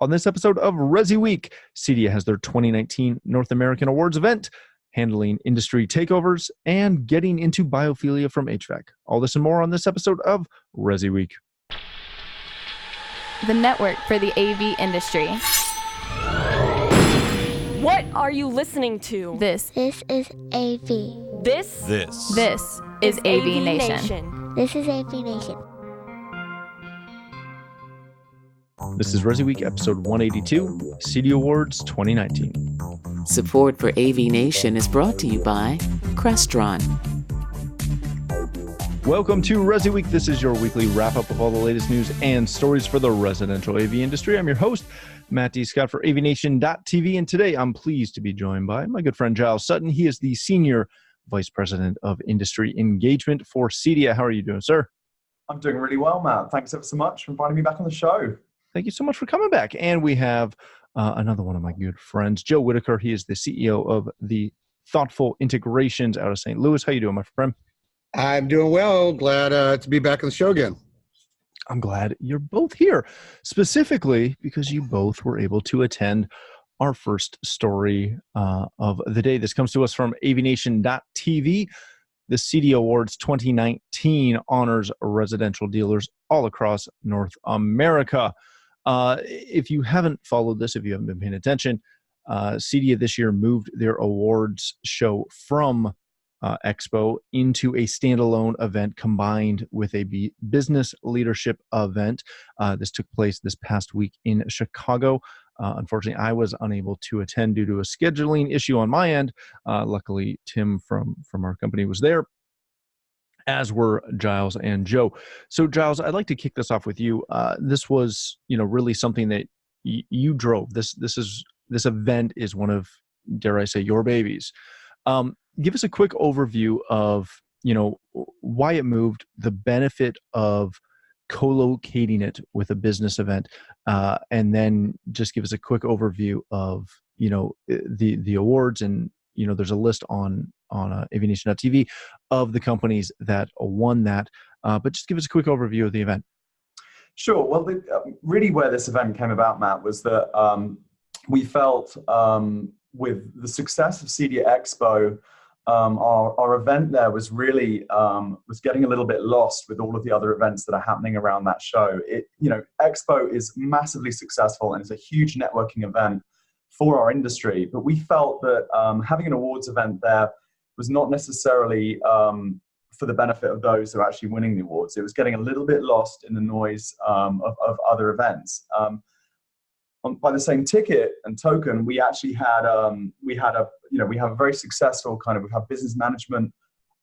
On this episode of ResiWeek, CEDIA has their 2019 North American Awards event, handling industry takeovers, and getting into biophilia from HVAC. All this and more on this episode of ResiWeek. The network for the AV industry. What are you listening to? This is AV. This is AVNation. This is AVNation. This is ResiWeek episode 182, CEDIA Awards 2019. Support for AVNation is brought to you by Crestron. Welcome to ResiWeek. This is your weekly wrap-up of all the latest news and stories for the residential AV industry. I'm your host, Matt D. Scott for AVNation.tv, and today I'm pleased to be joined by my good friend Giles Sutton. He is the Senior Vice President of Industry Engagement for CEDIA. How are you doing, sir? I'm doing really well, Matt. Thanks ever so much for inviting me back on the show. Thank you so much for coming back. And we have another one of my good friends, Joe Whitaker. He is the CEO of the Thoughtful Integrations out of St. Louis. How you doing, my friend? I'm doing well. Glad to be back on the show again. I'm glad you're both here, specifically because you both were able to attend our first story of the day. This comes to us from AVNation.tv. The CEDIA Awards 2019 honors residential dealers all across North America. If you haven't followed this, if you haven't been paying attention, CEDIA this year moved their awards show from Expo into a standalone event combined with a business leadership event. This took place this past week in Chicago. Unfortunately, I was unable to attend due to a scheduling issue on my end. Luckily, Tim from our company was there, as were Giles and Joe. So, Giles, I'd like to kick this off with you. This was, really something that you drove. This event is one of, dare I say, your babies. Give us a quick overview of, why it moved, the benefit of co-locating it with a business event, and then just give us a quick overview of, the awards. And, there's a list on AVNation.tv of the companies that won that, but just give us a quick overview of the event. Sure. Well, really where this event came about, Matt, was that we felt with the success of CEDIA Expo, our event there was really was getting a little bit lost with all of the other events that are happening around that show. Expo is massively successful and it's a huge networking event for our industry, but we felt that having an awards event there was not necessarily for the benefit of those who are actually winning the awards. It was getting a little bit lost in the noise of other events. By the same ticket and token, we actually had we have a very successful we've had business management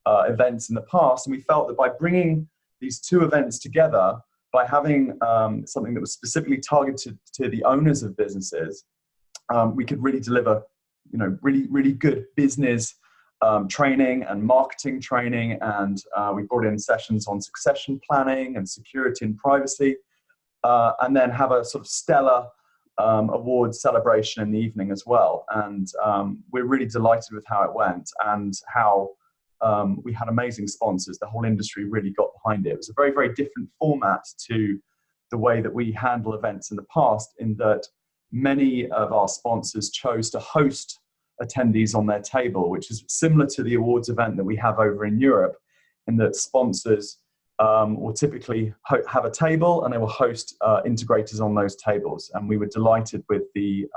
events in the past, and we felt that by bringing these two events together, by having something that was specifically targeted to the owners of businesses, we could really deliver, really good business training and marketing training, and we brought in sessions on succession planning and security and privacy, and then have a sort of stellar awards celebration in the evening as well. And we're really delighted with how it went and how we had amazing sponsors. The whole industry really got behind it. It was a very, very different format to the way that we handle events in the past, in that many of our sponsors chose to host attendees on their table, which is similar to the awards event that we have over in Europe, in that sponsors will typically have a table and they will host integrators on those tables. And we were delighted with the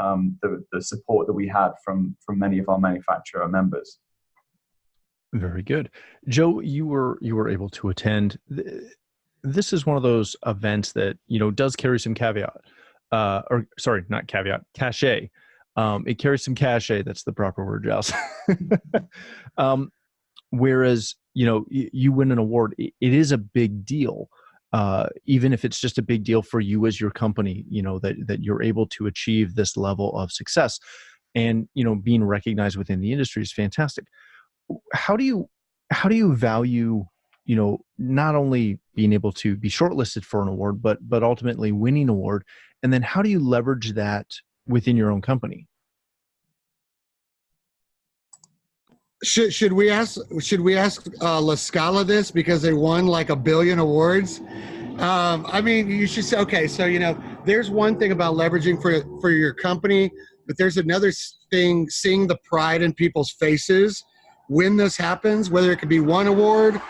support that we had from many of our manufacturer members. Very good. Joe, you were able to attend. This is one of those events that, does carry some caveat. Not caveat, cachet. It carries some cachet. That's the proper word, Giles. Whereas, you win an award, it is a big deal. Even if it's just a big deal for you as your company, that you're able to achieve this level of success, and, being recognized within the industry is fantastic. How do you value, not only being able to be shortlisted for an award, but ultimately winning an award? And then how do you leverage that within your own company? Should we ask La Scala this, because they won like 1 billion awards? You should say, okay, so there's one thing about leveraging for your company, but there's another thing, seeing the pride in people's faces when this happens, whether it could be one award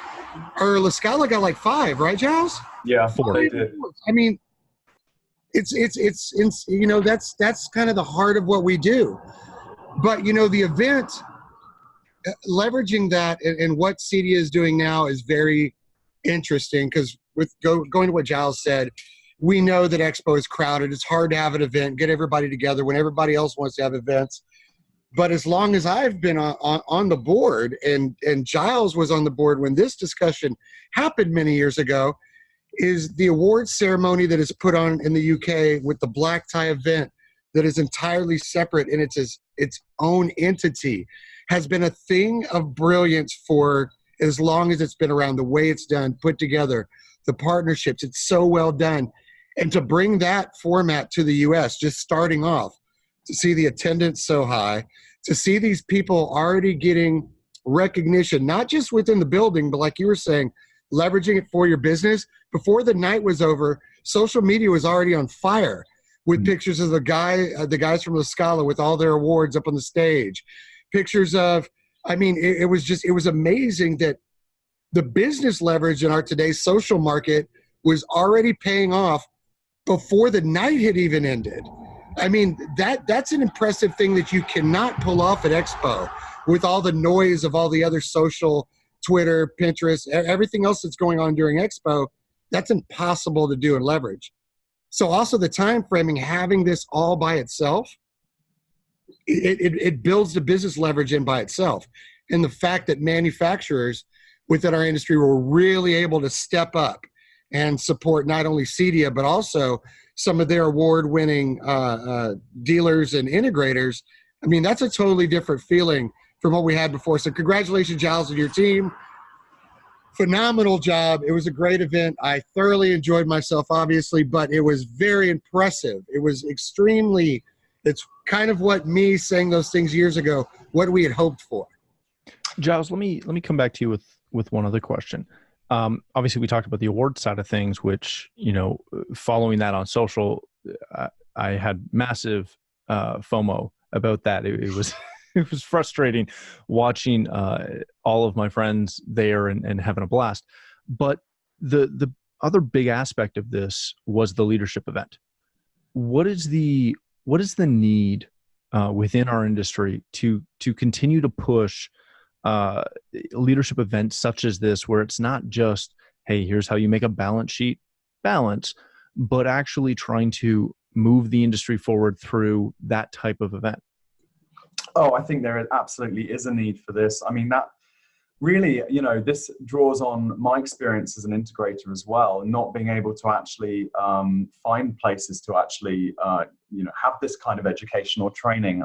or La Scala got like 5, right, Giles? Yeah, 4. they did. I mean, it's that's kind of the heart of what we do. But the event, leveraging that and what CEDIA is doing now is very interesting, because with going to what Giles said, we know that Expo is crowded. It's hard to have an event, get everybody together when everybody else wants to have events. But as long as I've been on the board, and Giles was on the board when this discussion happened many years ago, is the awards ceremony that is put on in the UK with the black tie event that is entirely separate and it's its own entity, has been a thing of brilliance for as long as it's been around. The way it's done, put together, the partnerships, it's so well done. And to bring that format to the US, just starting off, to see the attendance so high, to see these people already getting recognition, not just within the building, but like you were saying, leveraging it for your business. Before the night was over, social media was already on fire with pictures of the guys from La Scala with all their awards up on the stage. Pictures of, it was amazing that the business leverage in our today's social market was already paying off before the night had even ended. That's an impressive thing that you cannot pull off at Expo with all the noise of all the other social, Twitter, Pinterest, everything else that's going on during Expo. That's impossible to do and leverage. So also the time framing, having this all by itself, it builds the business leverage in by itself. And the fact that manufacturers within our industry were really able to step up and support not only CEDIA, but also some of their award-winning dealers and integrators. That's a totally different feeling from what we had before. So congratulations, Giles, and your team. Phenomenal job. It was a great event. I thoroughly enjoyed myself, obviously, but it was very impressive. It was it's kind of what me saying those things years ago, what we had hoped for. Giles, let me come back to you with one other question. Obviously, we talked about the award side of things, which, following that on social, I had massive FOMO about that. It was it was frustrating watching all of my friends there and having a blast. But the other big aspect of this was the leadership event. What is the need within our industry to continue to push leadership events such as this, where it's not just, hey, here's how you make a balance sheet balance, but actually trying to move the industry forward through that type of event? Oh, I think there absolutely is a need for this. That really, this draws on my experience as an integrator as well, not being able to actually find places to actually, have this kind of education or training.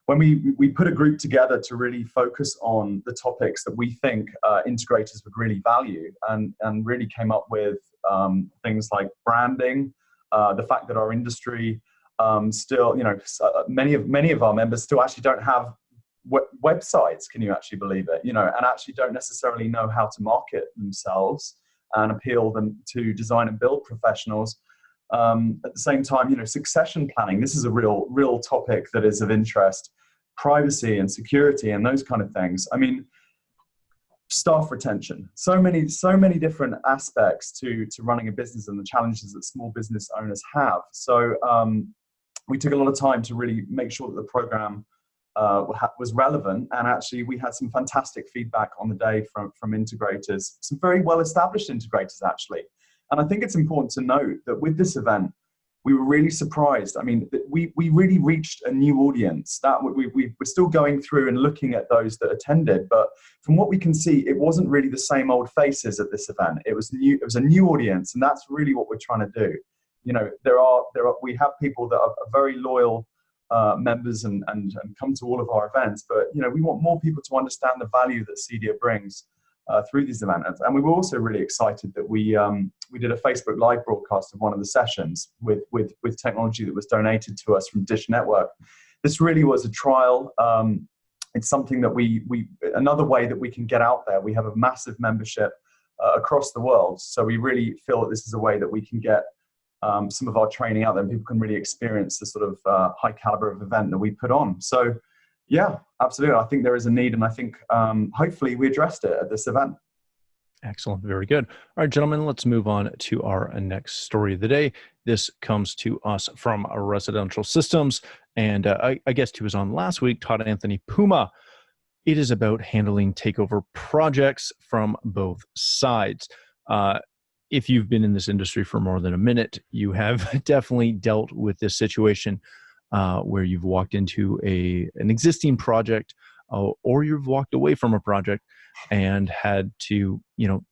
When we put a group together to really focus on the topics that we think integrators would really value, and really came up with things like branding, the fact that our industry still, many of our members still actually don't have websites. Can you actually believe it? And actually don't necessarily know how to market themselves and appeal them to design and build professionals. At the same time, succession planning. This is a real topic that is of interest. Privacy and security and those kind of things. Staff retention. So many different aspects to running a business and the challenges that small business owners have. So we took a lot of time to really make sure that the program was relevant, and actually we had some fantastic feedback on the day from integrators, some very well-established integrators actually. And I think it's important to note that with this event, we were really surprised. We really reached a new audience. That we're still going through and looking at those that attended, but from what we can see, it wasn't really the same old faces at this event. It was new. It was a new audience, and that's really what we're trying to do. We have people that are very loyal members and come to all of our events, but we want more people to understand the value that CEDIA brings through these events. And we were also really excited that we did a Facebook Live broadcast of one of the sessions with technology that was donated to us from Dish Network. This really was a trial. It's something that another way that we can get out there. We have a massive membership across the world, so we really feel that this is a way that we can get some of our training out there, and people can really experience the sort of high caliber of event that we put on. So yeah, absolutely. I think there is a need, and I think hopefully we addressed it at this event. Excellent. Very good. All right, gentlemen, let's move on to our next story of the day. This comes to us from Residential Systems, and I guess he was on last week, Todd Anthony Puma. It is about handling takeover projects from both sides. If you've been in this industry for more than a minute, you have definitely dealt with this situation where you've walked into an existing project or you've walked away from a project and had to,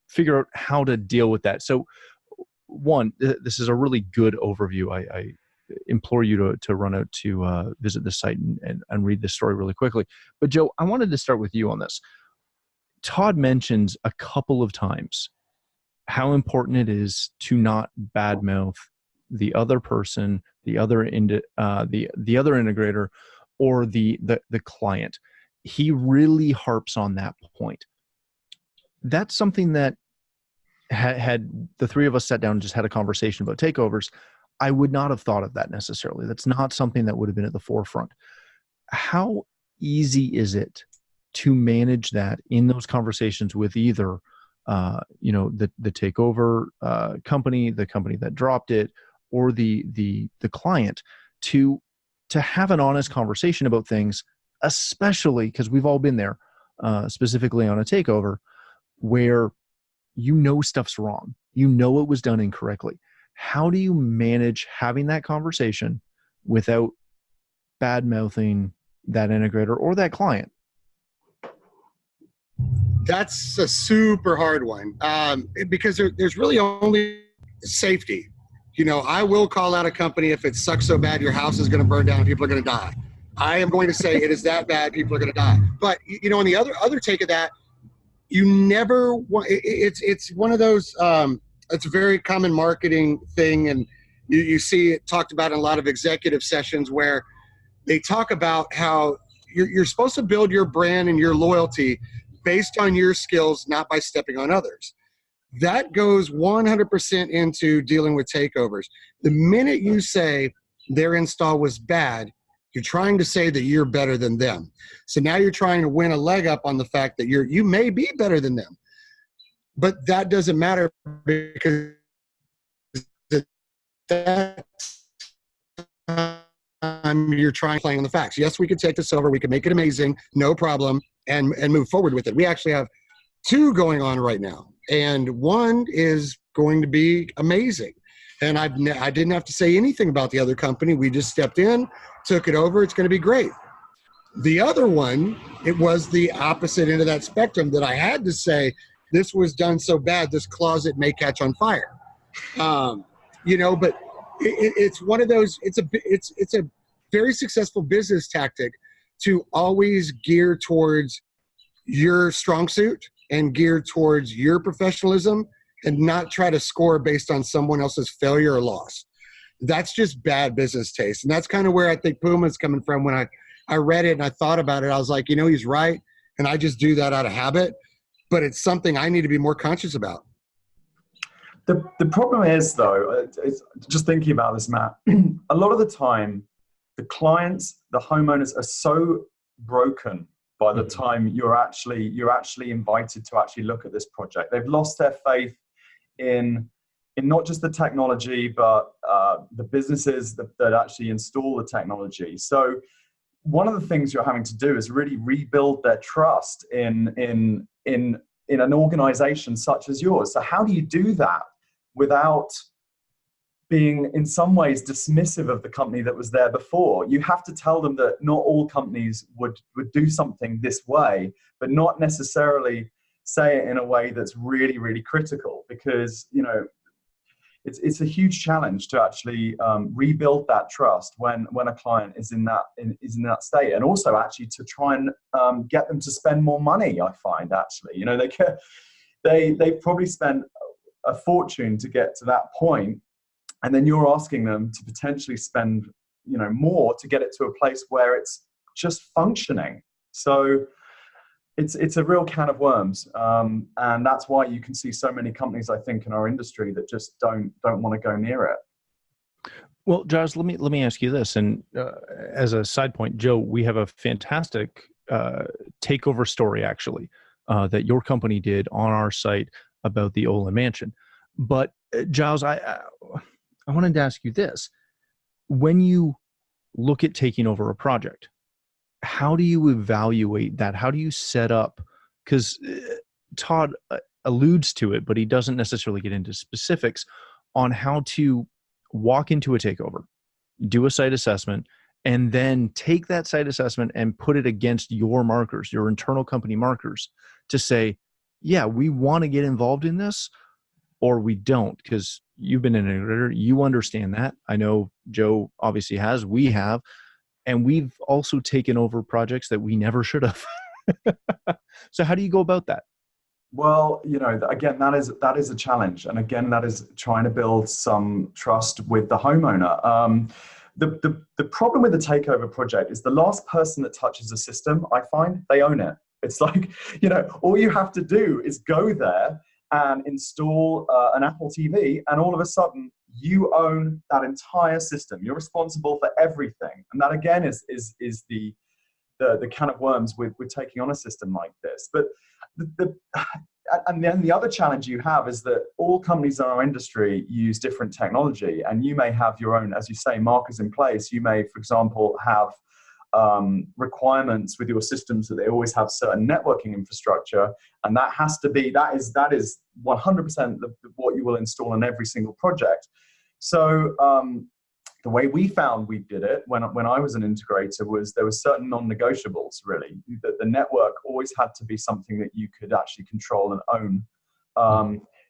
figure out how to deal with that. So one, this is a really good overview. I implore you to run out to visit the site and read this story really quickly. But Joe, I wanted to start with you on this. Todd mentions a couple of times how important it is to not badmouth the other person, the other integrator, or the client. He really harps on that point. That's something that had the three of us sat down and just had a conversation about takeovers, I would not have thought of that necessarily. That's not something that would have been at the forefront. How easy is it to manage that in those conversations with either, the takeover company, the company that dropped it, or the client, to have an honest conversation about things, especially because we've all been there, specifically on a takeover, where stuff's wrong, it was done incorrectly. How do you manage having that conversation without bad-mouthing that integrator or that client? That's a super hard one because there's really only safety. I will call out a company if it sucks so bad your house is going to burn down and people are going to die. I am going to say it is that bad, people are going to die. But, on the other take of that, you never want, it's one of those, it's a very common marketing thing, and you see it talked about in a lot of executive sessions where they talk about how you're supposed to build your brand and your loyalty based on your skills, not by stepping on others. That goes 100% into dealing with takeovers. The minute you say their install was bad, you're trying to say that you're better than them. So now you're trying to win a leg up on the fact that you may be better than them. But that doesn't matter because that time you're playing on the facts. Yes, we could take this over. We could make it amazing, no problem, and move forward with it. We actually have 2 going on right now. And one is going to be amazing. And I didn't have to say anything about the other company. We just stepped in, took it over. It's going to be great. The other one, it was the opposite end of that spectrum that I had to say, this was done so bad, this closet may catch on fire. But it's one of those, it's a very successful business tactic to always gear towards your strong suit and gear towards your professionalism and not try to score based on someone else's failure or loss. That's just bad business taste. And that's kind of where I think Puma's coming from. When I read it and I thought about it, I was like, he's right. And I just do that out of habit, but it's something I need to be more conscious about. The problem is, though, it's just thinking about this, Matt, a lot of the time, the clients, the homeowners are so broken by the time you're actually invited to actually look at this project. They've lost their faith in not just the technology, but the businesses that actually install the technology. So one of the things you're having to do is really rebuild their trust in an organization such as yours. So how do you do that without being in some ways dismissive of the company that was there before? You have to tell them that not all companies would do something this way, but not necessarily say it in a way that's really, really critical, because, it's a huge challenge to actually rebuild that trust when a client is in that state, and also actually to try and get them to spend more money. I find actually, they probably spent a fortune to get to that point, and then you're asking them to potentially spend more to get it to a place where it's just functioning. So it's a real can of worms, and that's why you can see so many companies, I think, in our industry that just don't want to go near it. Well, Giles, let me ask you this, and as a side point, Joe, we have a fantastic takeover story actually that your company did on our site about the Olin Mansion. But Giles, I wanted to ask you this: when you look at taking over a project, how do you evaluate that? How do you set up? Because Todd alludes to it, but he doesn't necessarily get into specifics on how to walk into a takeover, do a site assessment, and then take that site assessment and put it against your markers, your internal company markers, to say, yeah, we want to get involved in this, or we don't, because you've been an integrator, you understand that. I know Joe obviously has, we have, and we've also taken over projects that we never should have. So how do you go about that? Well, again, that is a challenge, and again, that is trying to build some trust with the homeowner. The problem with the takeover project is the last person that touches a system, I find, they own it. It's like, all you have to do is go there and install an Apple TV, and all of a sudden you own that entire system. You're responsible for everything, and that again is the can of worms with taking on a system like this. But and then the other challenge you have is that all companies in our industry use different technology, and you may have your own, as you say, markers in place. You may, for example, have requirements with your systems that they always have certain networking infrastructure, and that is 100% what you will install in every single project. So the way we found we did it when I was an integrator was there were certain non-negotiables, really. The network always had to be something that you could actually control and own.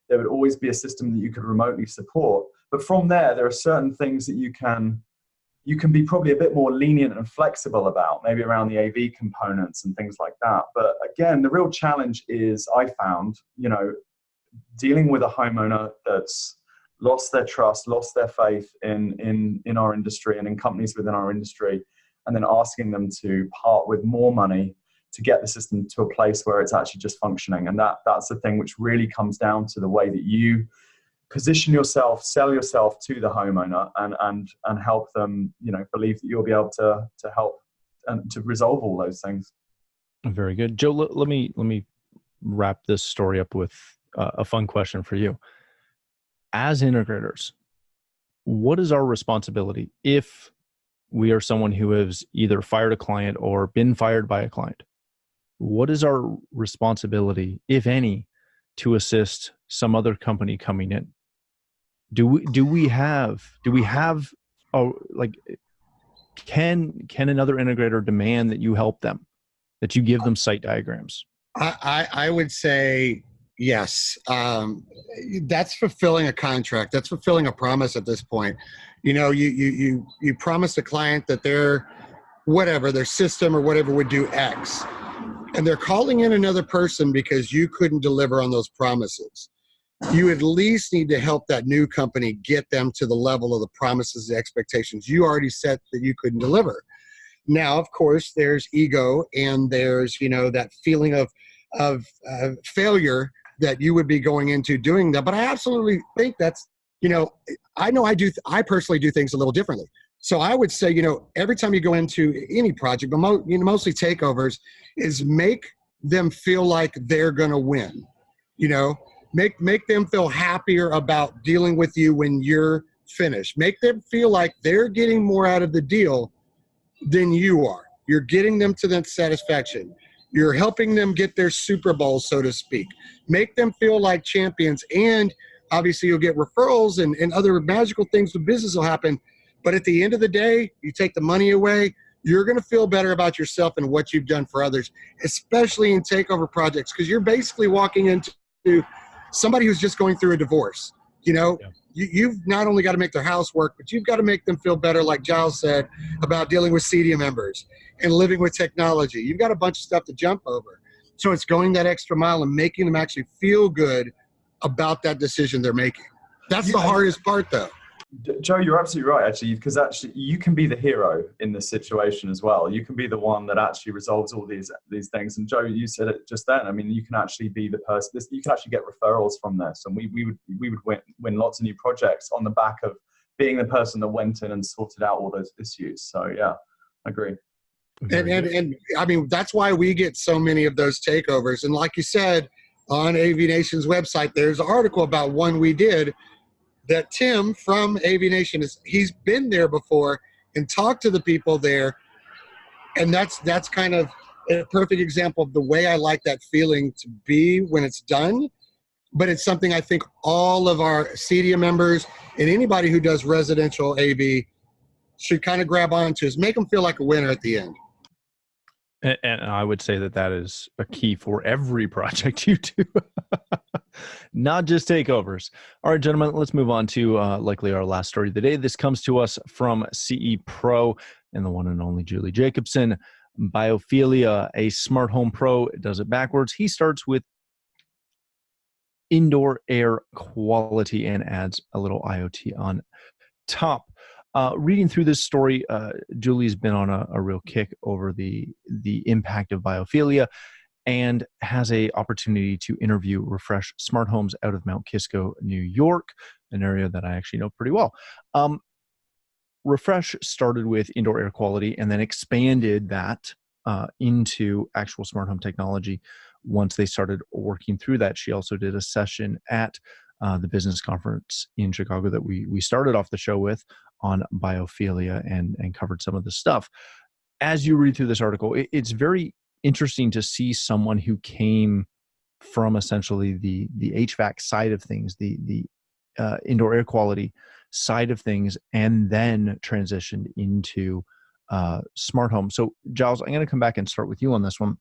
There would always be a system that you could remotely support. But from there are certain things that you can be probably a bit more lenient and flexible about, maybe around the AV components and things like that. But again, the real challenge is, I found, dealing with a homeowner that's lost their trust, lost their faith in our industry and in companies within our industry, and then asking them to part with more money to get the system to a place where it's actually just functioning. And that's the thing which really comes down to the way that you position yourself, sell yourself to the homeowner, and help them, believe that you'll be able to help and to resolve all those things. Very good. Joe, let me wrap this story up with a fun question for you. As integrators, what is our responsibility if we are someone who has either fired a client or been fired by a client? What is our responsibility, if any, to assist some other company coming in? Do we have can another integrator demand that you help them, that you give them site diagrams? I would say yes. That's fulfilling a contract. That's fulfilling a promise at this point. You promise the client that their system or whatever would do X, and they're calling in another person because you couldn't deliver on those promises. You at least need to help that new company get them to the level of the promises, the expectations you already set that you couldn't deliver. Now, of course, there's ego, and there's that feeling of failure that you would be going into doing that. But I absolutely think that's, I personally do things a little differently. So I would say, every time you go into any project, but mostly takeovers, is make them feel like they're going to win. Make them feel happier about dealing with you when you're finished. Make them feel like they're getting more out of the deal than you are. You're getting them to that satisfaction. You're helping them get their Super Bowl, so to speak. Make them feel like champions, and obviously you'll get referrals and other magical things with business will happen. But at the end of the day, you take the money away, you're going to feel better about yourself and what you've done for others, especially in takeover projects, because you're basically walking into somebody who's just going through a divorce. You've not only got to make their house work, but you've got to make them feel better, like Giles said, about dealing with CEDIA members and living with technology. You've got a bunch of stuff to jump over. So it's going that extra mile and making them actually feel good about that decision they're making. That's the hardest part, though. Joe, you're absolutely right, actually, because actually you can be the hero in this situation as well. You can be the one that actually resolves all these things. And Joe, you said it just then. I mean, you can actually be the person. You can actually get referrals from this, and we would win lots of new projects on the back of being the person that went in and sorted out all those issues. So yeah, I agree. And I mean, that's why we get so many of those takeovers. And like you said, on AVNation's website, there's an article about one we did that Tim from AVNation he's been there before and talked to the people there. And that's kind of a perfect example of the way I like that feeling to be when it's done. But it's something I think all of our CEDIA members and anybody who does residential AV should kind of grab onto, is make them feel like a winner at the end. And I would say that is a key for every project you do, not just takeovers. All right, gentlemen, let's move on to likely our last story of the day. This comes to us from CE Pro and the one and only Julie Jacobson. Biophilia, a smart home pro, does it backwards. He starts with indoor air quality and adds a little IoT on top. Reading through this story, Julie's been on a real kick over the impact of biophilia and has a opportunity to interview Refresh Smart Homes out of Mount Kisco, New York, an area that I actually know pretty well. Refresh started with indoor air quality and then expanded that into actual smart home technology once they started working through that. She also did a session at the business conference in Chicago that we started off the show with on biophilia and covered some of the stuff. As you read through this article, it's very interesting to see someone who came from essentially the HVAC side of things, the indoor air quality side of things, and then transitioned into smart home. So Giles, I'm going to come back and start with you on this one.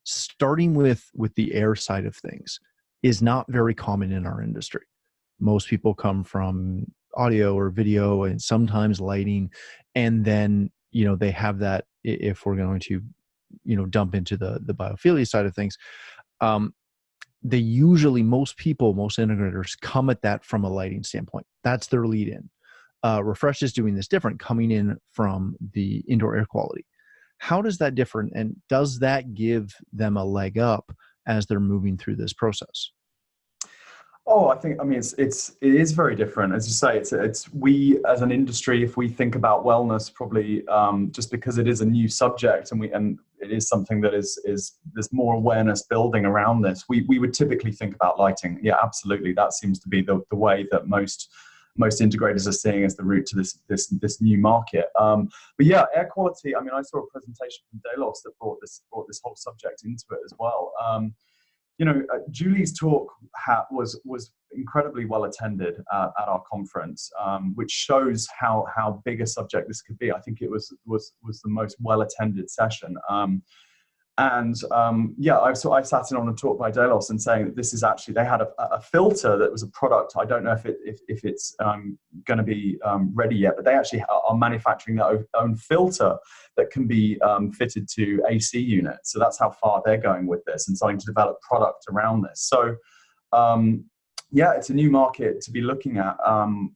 Starting with the air side of things is not very common in our industry. Most people come from audio or video and sometimes lighting, and then they have that, if we're going to dump into the biophilia side of things, they usually, most integrators come at that from a lighting standpoint. That's their lead in. Refresh is doing this different, coming in from the indoor air quality. How does that differ, and does that give them a leg up as they're moving through this process? Oh, I mean, it is very different. As you say, it's we as an industry, if we think about wellness, probably just because it is a new subject and it is something that is there's more awareness building around this. We would typically think about lighting. Yeah, absolutely. That seems to be the way that most integrators are seeing as the route to this new market. But yeah, air quality. I mean, I saw a presentation from Delos that brought this whole subject into it as well. Julie's talk was incredibly well attended at our conference, which shows how big a subject this could be. I think it was the most well attended session. I sat in on a talk by Delos and saying that this is actually, they had a filter that was a product. I don't know if it's going to be ready yet, but they actually are manufacturing their own filter that can be fitted to AC units. So that's how far they're going with this and starting to develop product around this. So it's a new market to be looking at.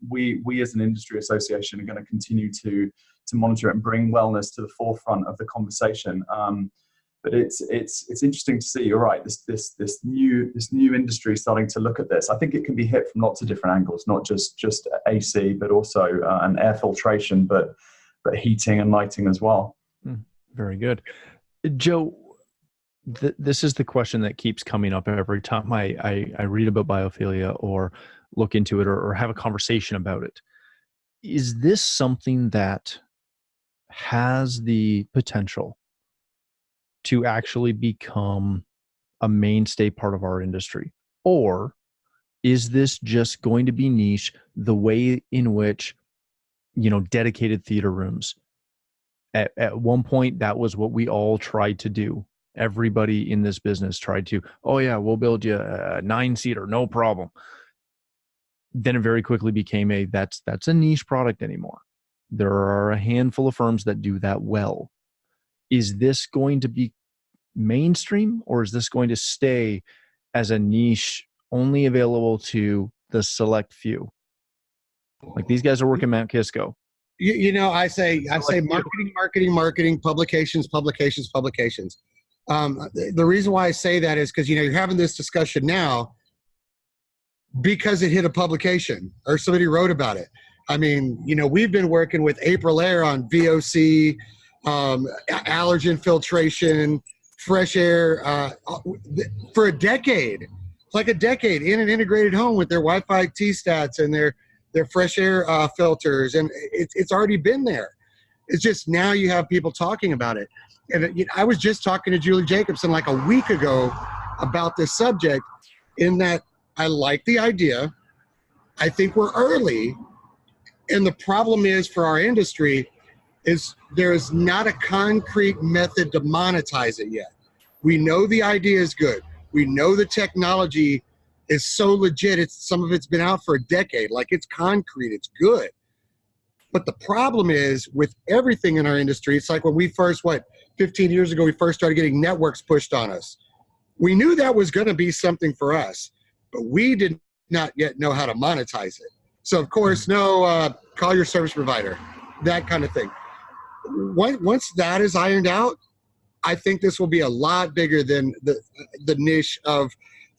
We as an industry association are going to continue to monitor it and bring wellness to the forefront of the conversation. But it's interesting to see. You're right. This new industry starting to look at this. I think it can be hit from lots of different angles, not just AC, but also an air filtration, but heating and lighting as well. Very good, Joe. This is the question that keeps coming up every time I read about biophilia or look into it or have a conversation about it. Is this something that has the potential to actually become a mainstay part of our industry? Or is this just going to be niche the way in which, dedicated theater rooms, at one point, that was what we all tried to do. Everybody in this business tried to, oh yeah, we'll build you a 9-seater, no problem. Then it very quickly became that's a niche product anymore. There are a handful of firms that do that well. Is this going to be mainstream, or is this going to stay as a niche only available to the select few? Like these guys are working Mount Kisco. I say marketing, publications. The reason why I say that is because you're having this discussion now. because it hit a publication or somebody wrote about it. I mean, we've been working with April Air on VOC, allergen filtration, fresh air for a decade. Like a decade in an integrated home with their Wi-Fi T-stats and their fresh air filters, and it's already been there. It's just now you have people talking about it. And I was just talking to Julie Jacobson like a week ago about this subject, in that I like the idea. I think we're early, and the problem is for our industry is there is not a concrete method to monetize it yet. We know the idea is good. We know the technology is so legit. Some of it's been out for a decade. Like, it's concrete, it's good. But the problem is with everything in our industry, it's like when we first, 15 years ago, we first started getting networks pushed on us. We knew that was going to be something for us, but we did not yet know how to monetize it. So of course, call your service provider, that kind of thing. Once that is ironed out, I think this will be a lot bigger than the niche of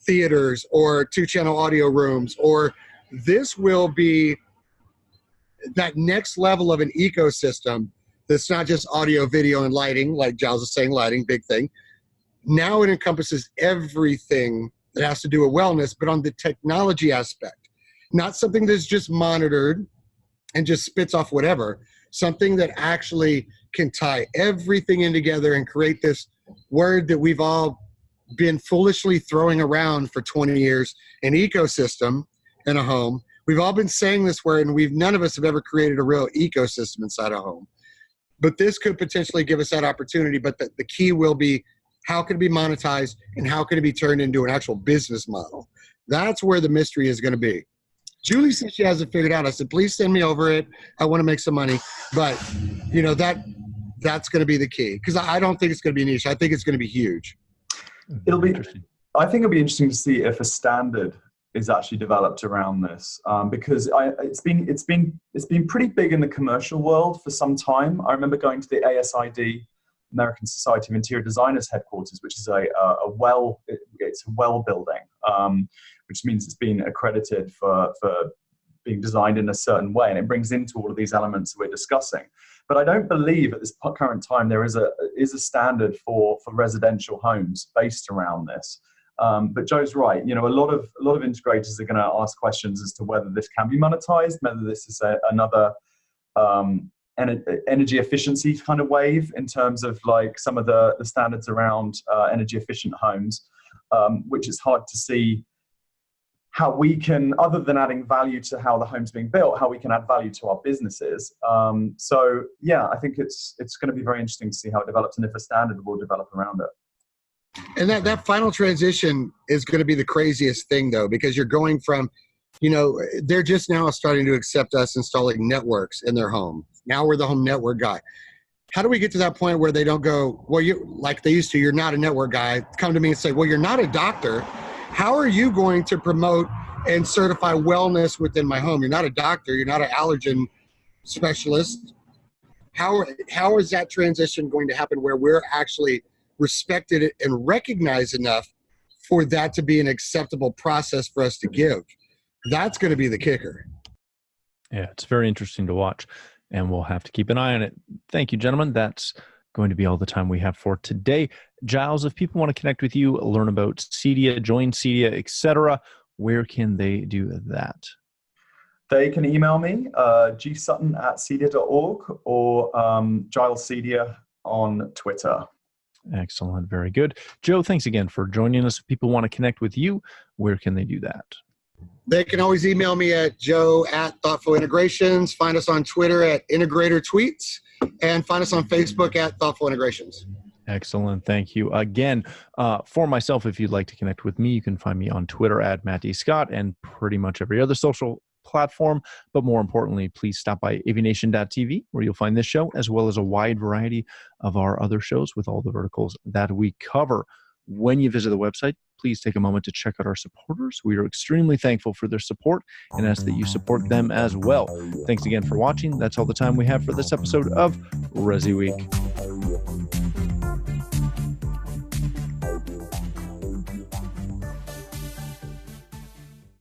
theaters or 2-channel audio rooms, or this will be that next level of an ecosystem that's not just audio, video, and lighting, like Giles is saying, lighting, big thing. Now it encompasses everything that has to do with wellness, but on the technology aspect, not something that's just monitored and just spits off whatever, something that actually can tie everything in together and create this word that we've all been foolishly throwing around for 20 years, an ecosystem in a home. We've all been saying this word, and none of us have ever created a real ecosystem inside a home. But this could potentially give us that opportunity, but the key will be, how can it be monetized and how can it be turned into an actual business model? That's where the mystery is going to be. Julie said she hasn't figured out. I said, please send me over it. I want to make some money. But, that's going to be the key, because I don't think it's going to be niche. I think it's going to be huge. It'll be interesting. I think it'll be interesting to see if a standard is actually developed around this, because it's been pretty big in the commercial world for some time. I remember going to the ASID, American Society of Interior Designers headquarters, which is a well building, which means it's been accredited for being designed in a certain way, and it brings into all of these elements we're discussing. But I don't believe at this current time there is a standard for residential homes based around this. But Joe's right. A lot of integrators are going to ask questions as to whether this can be monetized, whether this is another energy efficiency kind of wave in terms of like some of the standards around energy efficient homes, which is hard to see how we can, other than adding value to how the home's being built, how we can add value to our businesses. So yeah, I think it's going to be very interesting to see how it develops and if a standard will develop around it. And that final transition is going to be the craziest thing, though, because you're going from, they're just now starting to accept us installing networks in their home. Now we're the home network guy. How do we get to that point where they don't go, well, you like they used to, you're not a network guy, come to me and say, well, you're not a doctor. How are you going to promote and certify wellness within my home? You're not a doctor. You're not an allergen specialist. How is that transition going to happen where we're actually respected and recognized enough for that to be an acceptable process for us to give? That's going to be the kicker. Yeah, it's very interesting to watch, and we'll have to keep an eye on it. Thank you, gentlemen. That's going to be all the time we have for today. Giles, if people want to connect with you, learn about CEDIA, join CEDIA, etc., where can they do that? They can email me, gsutton@cedia.org, or Giles CEDIA on Twitter. Excellent. Very good. Joe, thanks again for joining us. If people want to connect with you, where can they do that? They can always email me at joe@Thoughtful Integrations. Find us on Twitter at Integrator Tweets, and find us on Facebook at Thoughtful Integrations. Excellent. Thank you again. For myself, if you'd like to connect with me, you can find me on Twitter at Matt D. Scott and pretty much every other social platform. But more importantly, please stop by AVNation.tv, where you'll find this show as well as a wide variety of our other shows with all the verticals that we cover. When you visit the website, please take a moment to check out our supporters. We are extremely thankful for their support and ask that you support them as well. Thanks again for watching. That's all the time we have for this episode of ResiWeek.